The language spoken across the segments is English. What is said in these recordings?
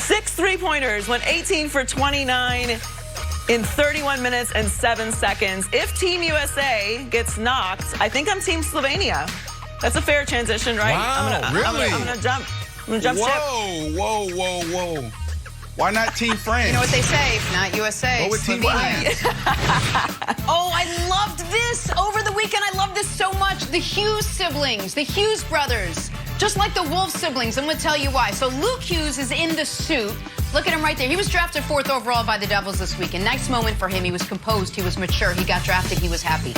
6 3-pointers, went 18 for 29 in 31 minutes and 7 seconds. If Team USA gets knocked, I think I'm Team Slovenia. That's a fair transition, right? Wow, really? I'm gonna jump. I'm gonna jump ship. Whoa. Why not Team France? You know what they say, not USA. Go with Team France. Oh, I loved this over the weekend. I loved this so much. The Hughes siblings, the Hughes brothers, just like the Wolf siblings. I'm going to tell you why. So Luke Hughes is in the suit. Look at him right there. He was drafted 4th overall by the Devils this weekend. Nice moment for him. He was composed. He was mature. He got drafted. He was happy.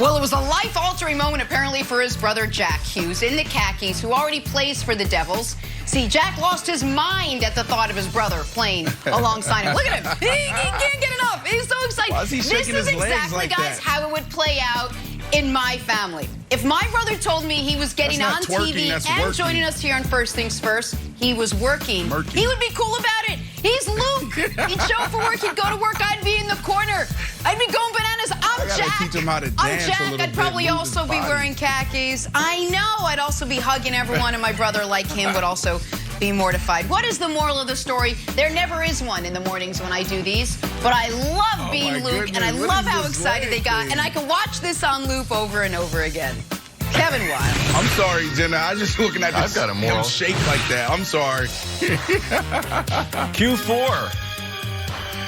Well, it was a life-altering moment, apparently, for his brother, Jack Hughes, in the khakis, who already plays for the Devils. See, Jack lost his mind at the thought of his brother playing alongside him. Look at him. He can't get enough. He's so excited. Why is he shaking This is his legs exactly, like guys, that? how it would play out in my family. If my brother told me he was getting on That's not twerking, TV that's and working. joining us here on First Things First, he was working. He would be cool about it. He's Luke. He'd show up for work. He'd go to work. I'd be in the corner. I'd be going bananas. I'm Jack. Teach him how to I'm dance Jack. a little I'd bit, probably move also his be body. wearing khakis. I know. I'd also be hugging everyone, and my brother, like him, would also be mortified. What is the moral of the story? There never is one in the mornings when I do these, but I love being my Luke, and I goodness, what love is how this excited they leg got, thing? and I can watch this on loop over and over again. Kevin Wilde. I'm sorry, Jenna. I just looking at this. I've got a moral. Him shake like that. I'm sorry. Q4.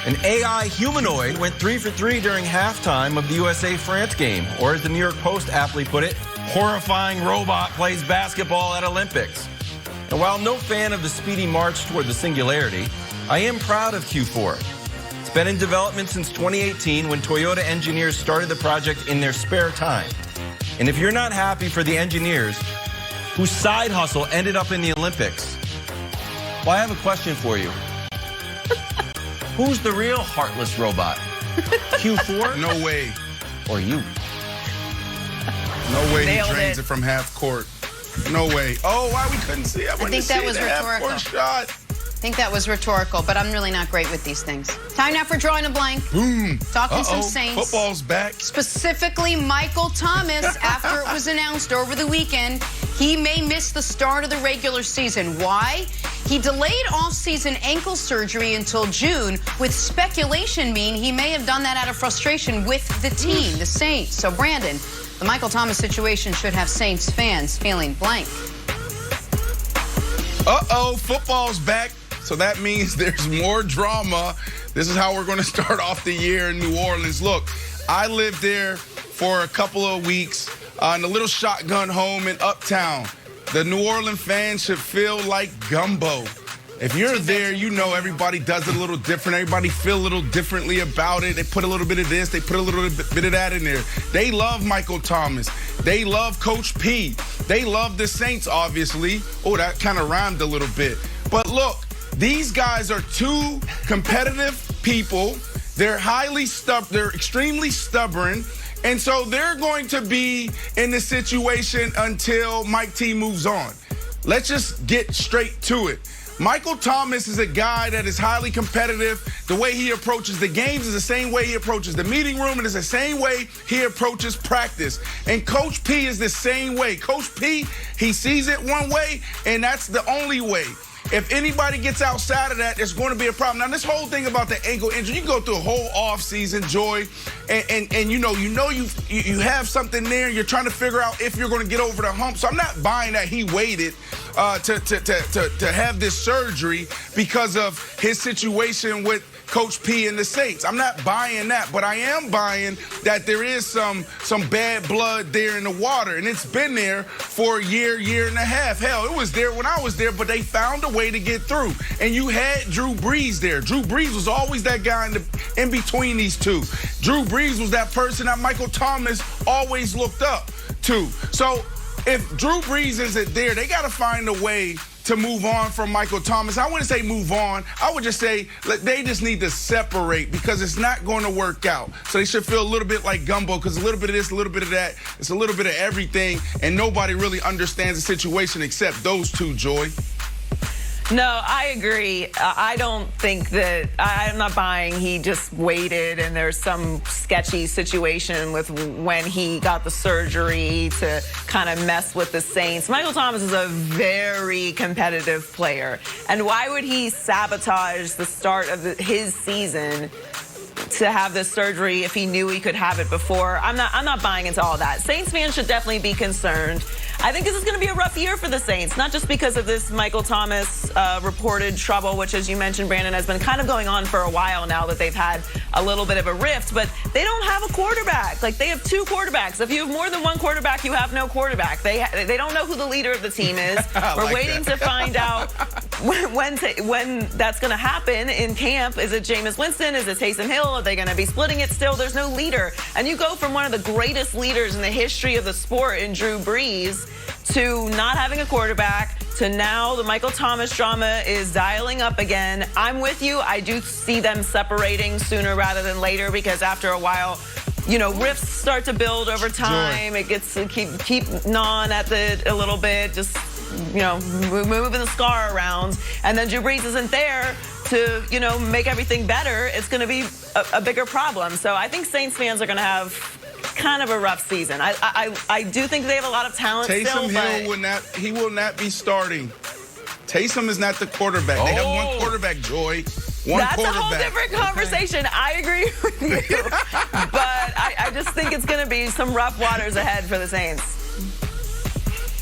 An AI humanoid went 3 for 3 during halftime of the USA-France game. Or as the New York Post aptly put it, horrifying robot plays basketball at Olympics. And while no fan of the speedy march toward the singularity, I am proud of Q4. It's been in development since 2018 when Toyota engineers started the project in their spare time. And if you're not happy for the engineers whose side hustle ended up in the Olympics, well, I have a question for you. Who's the real heartless robot? Q4 No way. or you? No way Nailed he drains it. it from half court. No way. Oh, why we couldn't see it? I think that was rhetorical. Shot. I think that was rhetorical, but I'm really not great with these things. Time now for drawing a blank. Talking some Saints. Football's back. Specifically, Michael Thomas, after it was announced over the weekend, he may miss the start of the regular season. Why? He delayed off-season ankle surgery until June, with speculation mean he may have done that out of frustration with the team, the Saints. So, Brandon, the Michael Thomas situation should have Saints fans feeling blank. Uh-oh, football's back. So that means there's more drama. This is how we're going to start off the year in New Orleans. Look, I lived there for a couple of weeks in a little shotgun home in Uptown. The New Orleans fans should feel like gumbo. If you're there, you know everybody does it a little different. Everybody feel a little differently about it. They put a little bit of this. They put a little bit of that in there. They love Michael Thomas. They love Coach P. They love the Saints, obviously. Oh, that kind of rhymed a little bit. But look, these guys are two competitive people. They're they're extremely stubborn. And so they're going to be in this situation until Mike T moves on. Let's just get straight to it. Michael Thomas is a guy that is highly competitive. The way he approaches the games is the same way he approaches the meeting room, and it's the same way he approaches practice. And Coach P is the same way. Coach P, he sees it one way, and that's the only way. If anybody gets outside of that, there's going to be a problem. Now, this whole thing about the ankle injury, you can go through a whole offseason, Joy, and you have something there. You're trying to figure out if you're going to get over the hump. So I'm not buying that he waited to have this surgery because of his situation with Coach P and the Saints. I'm not buying that, but I am buying that there is some bad blood there in the water, and it's been there for a year and a half. Hell, it was there when I was there, but they found a way to get through. And you had Drew Brees there. Drew Brees was always that guy in between these two. Drew Brees was that person that Michael Thomas always looked up to. So if Drew Brees isn't there, they got to find a way to move on from Michael Thomas. I wouldn't say move on. I would just say they just need to separate because it's not going to work out. So they should feel a little bit like gumbo because a little bit of this, a little bit of that. It's a little bit of everything, and nobody really understands the situation except those two, Joy. No, I agree. I don't think that I'm not buying he just waited and there's some sketchy situation with when he got the surgery to kind of mess with the Saints. Michael Thomas is a very competitive player. And why would he sabotage the start of his season to have this surgery if he knew he could have it before? I'm not buying into all that. Saints fans should definitely be concerned. I think this is going to be a rough year for the Saints, not just because of this Michael Thomas reported trouble, which, as you mentioned, Brandon, has been kind of going on for a while now that they've had a little bit of a rift, but they don't have a quarterback. Like, they have two quarterbacks. If you have more than one quarterback, you have no quarterback. They don't know who the leader of the team is. We're waiting to find out when that's going to happen in camp. Is it Jameis Winston? Is it Taysom Hill? Are they going to be splitting it still? There's no leader. And you go from one of the greatest leaders in the history of the sport in Drew Brees to not having a quarterback, to now the Michael Thomas drama is dialing up again. I'm with you. I do see them separating sooner rather than later, because after a while, you know, rifts start to build over time. Joy. It gets to keep gnawing at a little bit, just, you know, moving the scar around. And then Drew Brees isn't there to, you know, make everything better. It's going to be a bigger problem. So I think Saints fans are going to have kind of a rough season. I do think they have a lot of talent Taysom Hill will not be starting. Taysom is not the quarterback. They have one quarterback, Joy. That's a whole different conversation. Okay. I agree with you. But I just think it's going to be some rough waters ahead for the Saints.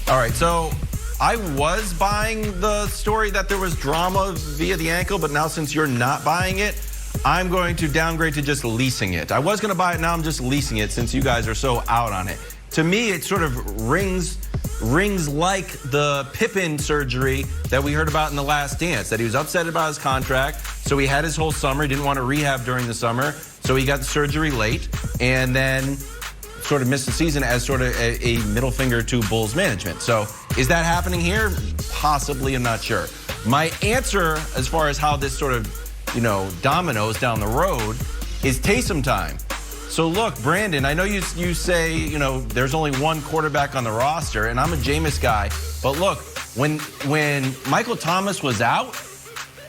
All right, so I was buying the story that there was drama via the ankle, but now since you're not buying it, I'm going to downgrade to just leasing it. I was going to buy it, now I'm just leasing it since you guys are so out on it. To me, it sort of rings like the Pippen surgery that we heard about in The Last Dance, that he was upset about his contract, so he had his whole summer. He didn't want to rehab during the summer, so he got the surgery late, and then sort of missed the season as sort of a middle finger to Bulls management. So is that happening here? Possibly, I'm not sure. My answer as far as how this sort of, you know, dominoes down the road is Taysom time. So look, Brandon, I know you say, you know, there's only one quarterback on the roster, and I'm a Jameis guy, but look, when Michael Thomas was out,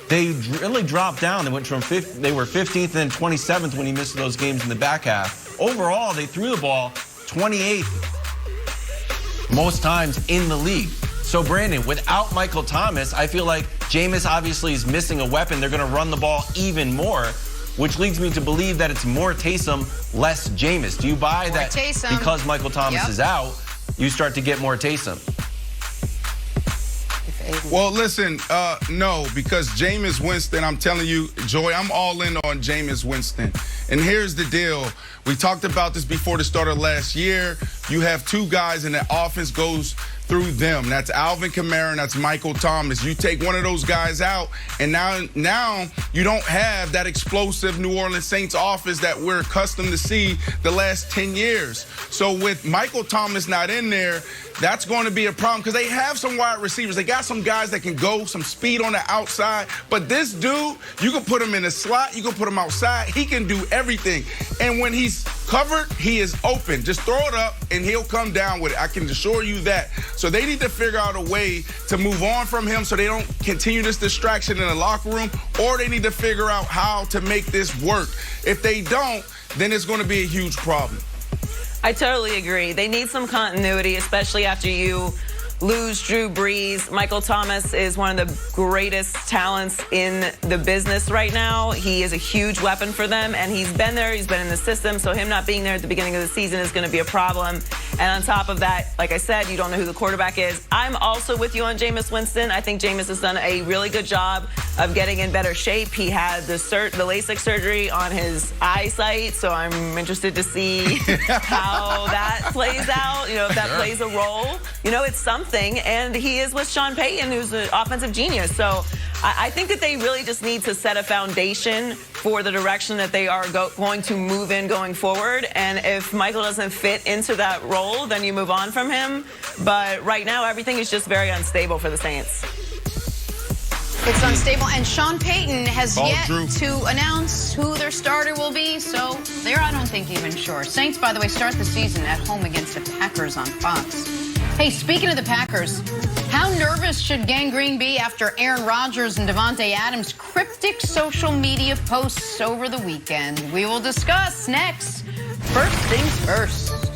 they really dropped down. They went from they were 15th and then 27th when he missed those games in the back half. Overall, they threw the ball 28th most times in the league. So, Brandon, without Michael Thomas, I feel like Jameis obviously is missing a weapon. They're going to run the ball even more, which leads me to believe that it's more Taysom, less Jameis. Do you buy that because Michael Thomas is out, you start to get more Taysom? Well, listen, no, because Jameis Winston, I'm telling you, Joy, I'm all in on Jameis Winston. And here's the deal. We talked about this before the start of last year. You have two guys and the offense goes through them. That's Alvin Kamara and that's Michael Thomas. You take one of those guys out, and now you don't have that explosive New Orleans Saints offense that we're accustomed to see the last 10 years. So with Michael Thomas not in there, that's going to be a problem because they have some wide receivers. They got some guys that can go, some speed on the outside. But this dude, you can put him in a slot, you can put him outside. He can do everything. And when he's covered, he is open. Just throw it up, and he'll come down with it. I can assure you that. So they need to figure out a way to move on from him so they don't continue this distraction in the locker room, or they need to figure out how to make this work. If they don't, then it's going to be a huge problem. I totally agree. They need some continuity, especially after you lose Drew Brees. Michael Thomas is one of the greatest talents in the business right now. He is a huge weapon for them, and he's been there. He's been in the system, so him not being there at the beginning of the season is going to be a problem. And on top of that, like I said, you don't know who the quarterback is. I'm also with you on Jameis Winston. I think Jameis has done a really good job of getting in better shape. He had the LASIK surgery on his eyesight, so I'm interested to see how that plays out, you know, if that plays a role. You know, it's something. And he is with Sean Payton, who's an offensive genius. So I think that they really just need to set a foundation for the direction that they are going to move in going forward. And if Michael doesn't fit into that role, then you move on from him. But right now, everything is just very unstable for the Saints. It's unstable, and Sean Payton has yet to announce who their starter will be, so they're, I don't think, even sure. Saints, by the way, start the season at home against the Packers on Fox. Hey, speaking of the Packers, how nervous should Gang Green be after Aaron Rodgers and Devontae Adams' cryptic social media posts over the weekend? We will discuss next. First things first.